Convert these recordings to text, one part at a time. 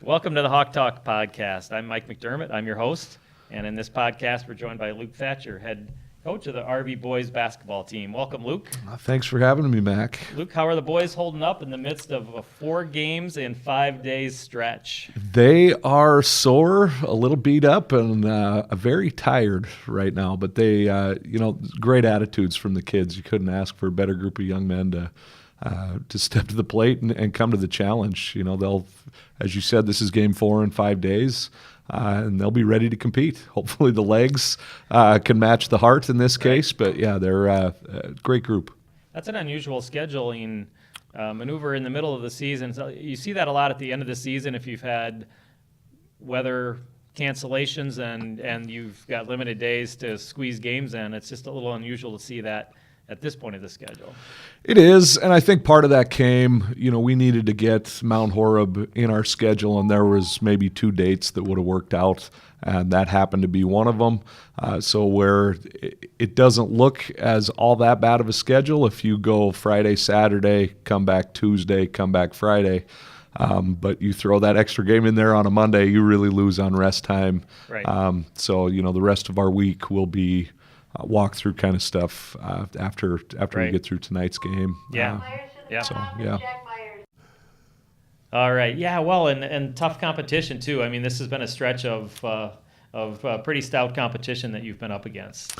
Welcome to the Hawk Talk podcast. I'm Mike McDermott. I'm your host. And in this podcast, we're joined by Luke Thatcher, head coach of the RV boys basketball team. Welcome, Luke. Thanks for having me, Mac. Luke, how are the boys holding up in the midst of a 4 games in 5 days stretch? They are sore, a little beat up, and very tired right now. But they, great attitudes from the kids. You couldn't ask for a better group of young men to step to the plate and come to the challenge. You know, they'll, as you said, this is game 4 in 5 days. And they'll be ready to compete. Hopefully the legs can match the heart in this case. But, yeah, they're a great group. That's an unusual scheduling maneuver in the middle of the season. So you see that a lot at the end of the season if you've had weather cancellations and you've got limited days to squeeze games in. It's just a little unusual to see that at this point of the schedule. It is, and I think part of that came, we needed to get Mount Horeb in our schedule, and there was maybe 2 dates that would have worked out, and that happened to be one of them. So where it doesn't look as all that bad of a schedule if you go Friday, Saturday, come back Tuesday, come back Friday. But you throw that extra game in there on a Monday, you really lose on rest time. Right. So, the rest of our week will be walk-through kind of stuff after we get through tonight's game. Yeah. So, yeah. All right. Yeah, well, and tough competition, too. I mean, this has been a stretch of pretty stout competition that you've been up against.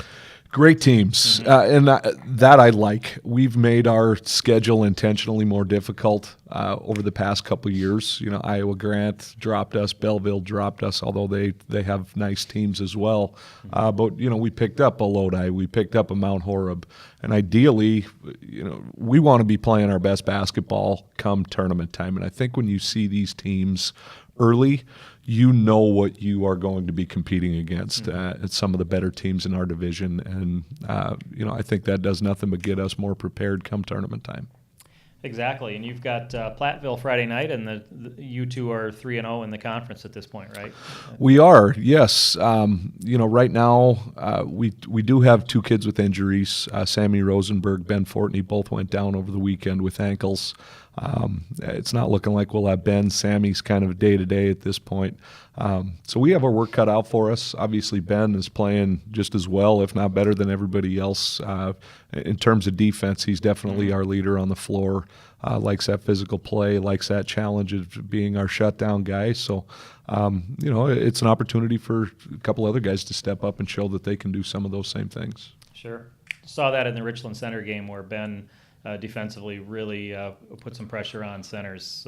Great teams, and that I like. We've made our schedule intentionally more difficult over the past couple of years. Iowa Grant dropped us, Belleville dropped us, although they have nice teams as well. But we picked up a Lodi, we picked up a Mount Horeb, and ideally, we want to be playing our best basketball come tournament time. And I think when you see these teams early, you know what you are going to be competing against at some of the better teams in our division. And, I think that does nothing but get us more prepared come tournament time. Exactly. And you've got Platteville Friday night, and you two are 3-0 in the conference at this point, right? We are, yes. Right now we do have 2 kids with injuries. Sammy Rosenberg, Ben Fortney, both went down over the weekend with ankles. It's not looking like we'll have Ben. Sammy's kind of day-to-day at this point. So we have our work cut out for us. Obviously, Ben is playing just as well, if not better than everybody else. In terms of defense, he's definitely our leader on the floor, likes that physical play, likes that challenge of being our shutdown guy. So, it's an opportunity for a couple other guys to step up and show that they can do some of those same things. Sure. Saw that in the Richland Center game where Ben defensively really put some pressure on centers,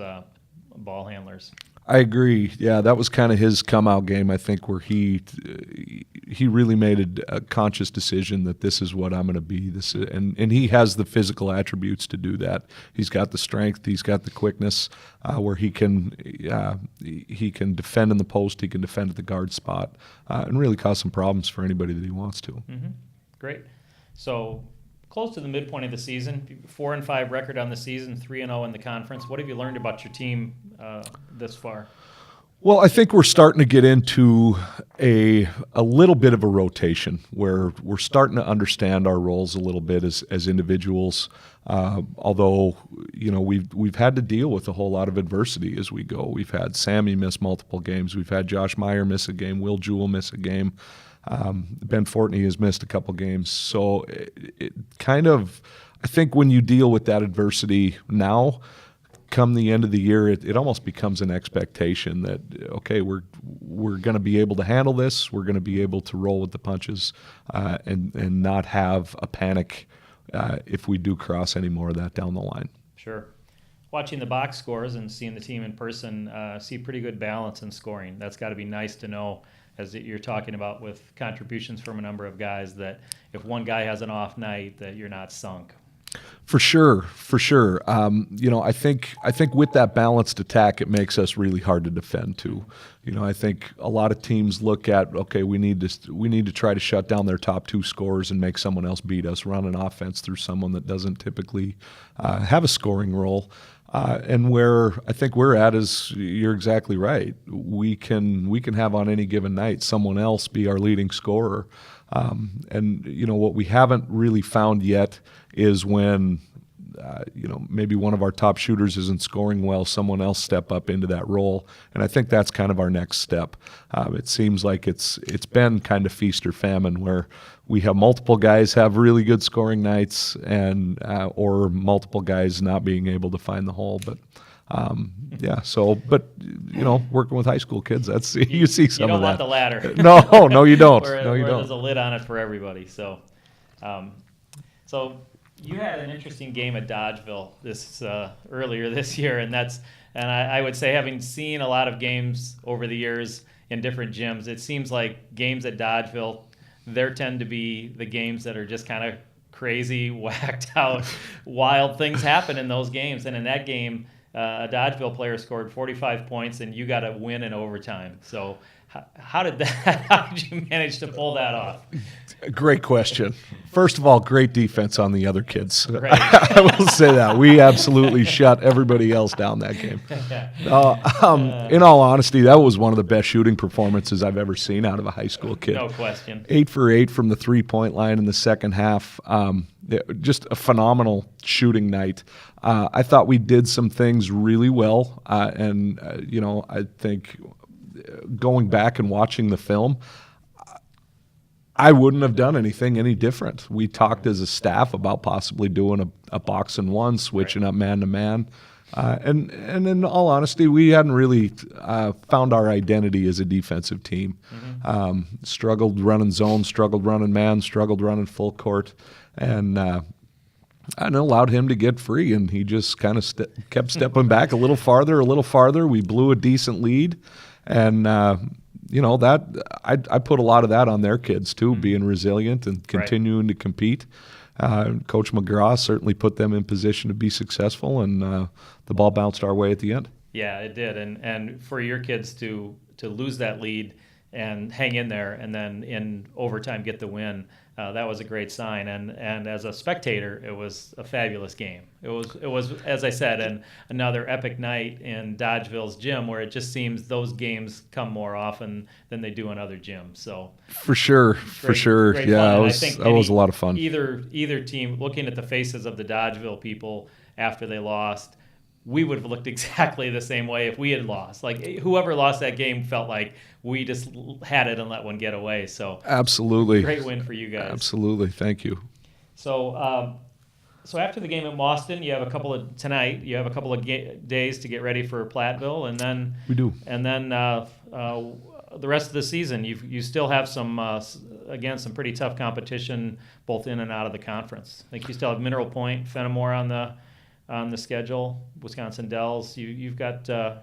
ball handlers. I agree. Yeah, that was kind of his come-out game, I think, where he really made a conscious decision that this is what I'm going to be. And he has the physical attributes to do that. He's got the strength. He's got the quickness where he can defend in the post. He can defend at the guard spot and really cause some problems for anybody that he wants to. Mm-hmm. Great. So close to the midpoint of the season, 4-5 record on the season, 3-0 in the conference. What have you learned about your team this far? Well, I think we're starting to get into a little bit of a rotation where we're starting to understand our roles a little bit as individuals. Although we've had to deal with a whole lot of adversity as we go. We've had Sammy miss multiple games. We've had Josh Meyer miss a game. Will Jewell miss a game. Ben Fortney has missed a couple games. So it kind of, I think when you deal with that adversity now, come the end of the year, it almost becomes an expectation that, okay, we're going to be able to handle this. We're going to be able to roll with the punches and not have a panic if we do cross any more of that down the line. Sure. Watching the box scores and seeing the team in person, see pretty good balance in scoring. That's got to be nice to know, as you're talking about with contributions from a number of guys, that if one guy has an off night, that you're not sunk. For sure. I think with that balanced attack, it makes us really hard to defend too. I think a lot of teams look at, okay, we need to try to shut down their top 2 scorers and make someone else beat us, run an offense through someone that doesn't typically have a scoring role. And where I think we're at is, you're exactly right. We can have on any given night someone else be our leading scorer. And what we haven't really found yet is when maybe one of our top shooters isn't scoring well, someone else step up into that role. And I think that's kind of our next step. It seems like it's been kind of feast or famine, where we have multiple guys have really good scoring nights, and or multiple guys not being able to find the hole. But working with high school kids, that's you see some of that. You don't want the latter. No, you don't. where there's a lid on it for everybody. So, you had an interesting game at Dodgeville earlier this year, and I would say, having seen a lot of games over the years in different gyms, it seems like games at Dodgeville, there tend to be the games that are just kind of crazy, whacked out, wild things happen in those games. And in that game, a Dodgeville player scored 45 points, and you got to win in overtime. So how did you manage to pull that off? Great question. First of all, great defense on the other kids. Right. I will say that. We absolutely shut everybody else down that game. In all honesty, that was one of the best shooting performances I've ever seen out of a high school kid. No question. 8 for 8 from the three-point line in the second half. Just a phenomenal shooting night. I thought we did some things really well, and I think going back and watching the film, I wouldn't have done anything any different. We talked as a staff about possibly doing a box and one, switching up man to man. And in all honesty, we hadn't really found our identity as a defensive team. Struggled running zone, struggled running man, struggled running full court. And allowed him to get free, and he just kind of kept stepping back a little farther. We blew a decent lead. And that I put a lot of that on their kids too, being resilient and continuing to compete. Coach McGraw certainly put them in position to be successful, and the ball bounced our way at the end. Yeah, it did. And for your kids to lose that lead and hang in there, and then in overtime get the win, that was a great sign. And as a spectator, it was a fabulous game. It was, as I said, another epic night in Dodgeville's gym, where it just seems those games come more often than they do in other gyms. So for sure. Great Yeah, fun. that was a lot of fun. Either team, looking at the faces of the Dodgeville people after they lost, we would have looked exactly the same way if we had lost. Like, whoever lost that game felt like we just had it and let one get away. So absolutely, great win for you guys. Absolutely, thank you. So, so after the game at Boston, you have a couple of days to get ready for Platteville, and then we do. And then the rest of the season, you still have some pretty tough competition both in and out of the conference. I think you still have Mineral Point, Fenimore on the schedule, Wisconsin Dells. You've got a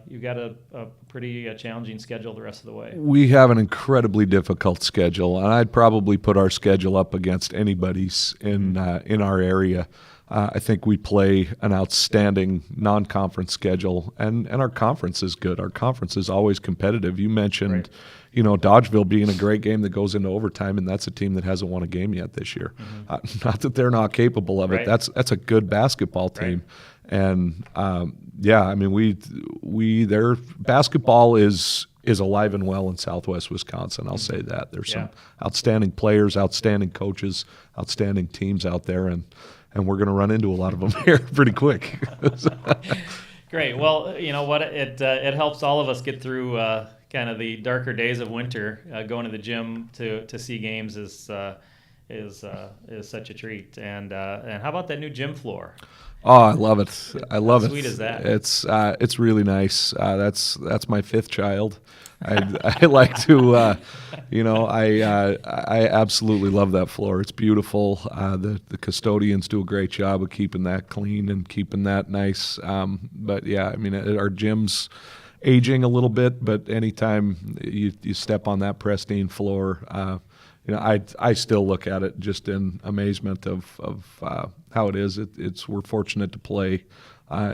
pretty challenging schedule the rest of the way. We have an incredibly difficult schedule, and I'd probably put our schedule up against anybody's in our area. I think we play an outstanding non-conference schedule, and our conference is good. Our conference is always competitive. You mentioned, Dodgeville being a great game that goes into overtime, and that's a team that hasn't won a game yet this year. Not that they're not capable of it. That's a good basketball team, and their basketball is alive and well in Southwest Wisconsin. I'll say that. There's some outstanding players, outstanding coaches, outstanding teams out there, and we're going to run into a lot of them here pretty quick. Great. Well, you know what? It helps all of us get through kind of the darker days of winter. Going to the gym to see games is such a treat. And how about that new gym floor? Oh, I love it. I love it. How sweet is that? It's really nice. That's my fifth child. I like to, I absolutely love that floor. It's beautiful. The custodians do a great job of keeping that clean and keeping that nice. But yeah, I mean, our gym's aging a little bit, but anytime you step on that pristine floor, I still look at it just in amazement of how it is. We're fortunate to play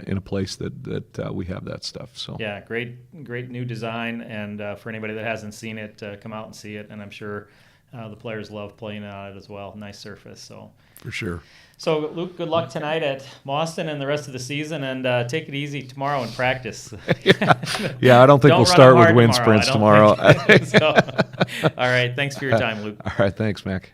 in a place that we have that stuff. So yeah, great new design, and for anybody that hasn't seen it, come out and see it. And I'm sure the players love playing on it as well. Nice surface, so for sure. So Luke, good luck tonight at Boston and the rest of the season, and take it easy tomorrow in practice. Yeah, I don't think we'll start with wind sprints tomorrow. So, all right, thanks for your time, Luke. All right, thanks, Mac.